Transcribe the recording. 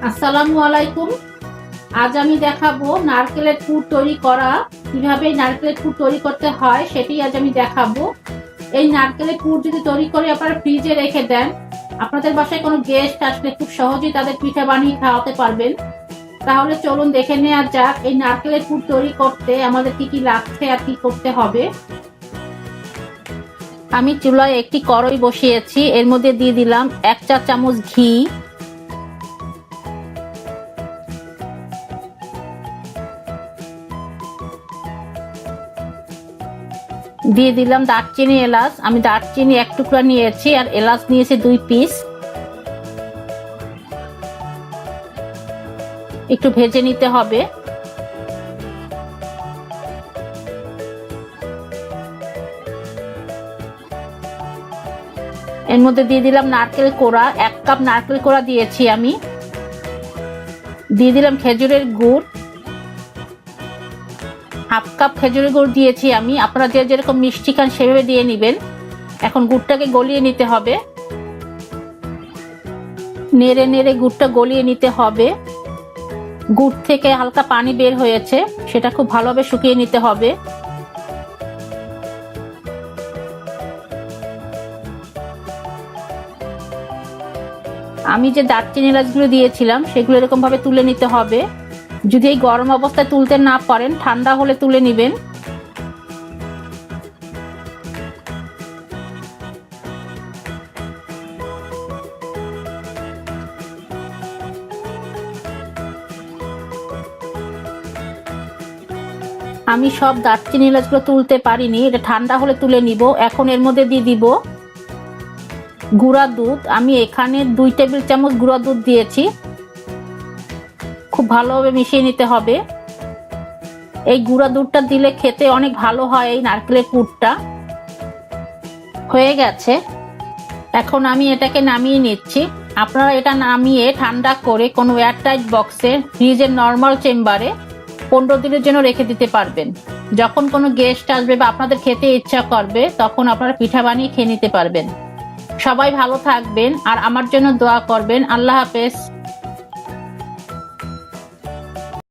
আসসালামু আলাইকুম। আজ আমি দেখাবো নারকেলের পুর তৈরি করা। কিভাবে নারকেলের পুর তৈরি করতে হয় সেটি আজ আমি দেখাবো। এই নারকেলের পুর যদি তৈরি করে আপনারা ফ্রিজে রেখে দেন, আপনাদের বাসায় কোনো গেস্ট আসলে খুব সহজেই তাদের পিঠা বানিয়ে খাওয়াতে পারবেন। তাহলে চলুন দেখে নেওয়া যাক এই নারকেলের পুর তৈরি করতে আমাদের কি কি লাগছে আর কি করতে হবে। আমি চুলায় একটি কড়াই বসিয়েছি, এর মধ্যে দিয়ে দিলাম 1 চা চামচ ঘি, দিয়ে দিলাম দারচিনি এলাচ। আমি দারচিনি 1 টুকরা নিয়েছি আর এলাচ নিয়েছি 2 পিস। একটু ভেজে নিতে হবে। এর মধ্যে দিয়ে দিলাম নারকেল কোড়া, 1 কাপ নারকেল কোড়া দিয়েছি আমি। দিয়ে দিলাম খেজুরের গুড়, 1/2 কাপ খেজুরের গুড় দিয়েছি আমি। আপনারা যে যেরকম মিষ্টি খান সেভাবে দিয়ে নেবেন। এখন গুড়টাকে গলিয়ে নিতে হবে, নেড়ে নেড়ে গুড়টা গলিয়ে নিতে হবে। গুড় থেকে হালকা পানি বের হয়েছে, সেটা খুব ভালোভাবে শুকিয়ে নিতে হবে। আমি যে দারচিনি এলাচগুলো দিয়েছিলাম সেগুলো এরকম ভাবে তুলে নিতে হবে। যদি এই গরম অবস্থায় তুলতে না পারেন, ঠান্ডা হলে তুলে নেবেন। আমি সব দারচিনি এলাচগুলো তুলতে পারিনি, এটা ঠান্ডা হলে তুলে নিব। এখন এর মধ্যে দিয়ে দিব গুঁড়া দুধ। আমি এখানে 2 টেবিল চামচ গুঁড়া দুধ দিয়েছি। খুব ভালোভাবে মিশিয়ে নিতে হবে। এই গুঁড়া দুধটা দিলে খেতে অনেক ভালো হয় এই নারকেলের পুরটা। হয়ে গেছে, এখন আমি এটাকে নামিয়ে নিচ্ছি। আপনারা এটা নামিয়ে ঠান্ডা করে কোনো এয়ারটাইট বক্সে ফ্রিজের নর্মাল চেম্বারে 15 দিনের জন্য রেখে দিতে পারবেন। যখন কোনো গেস্ট আসবে বা আপনাদের খেতে ইচ্ছা করবে তখন আপনারা পিঠা বানিয়ে খেয়ে নিতে পারবেন। সবাই ভালো থাকবেন আর আমার জন্য দোয়া করবেন। আল্লাহ হাফেজ।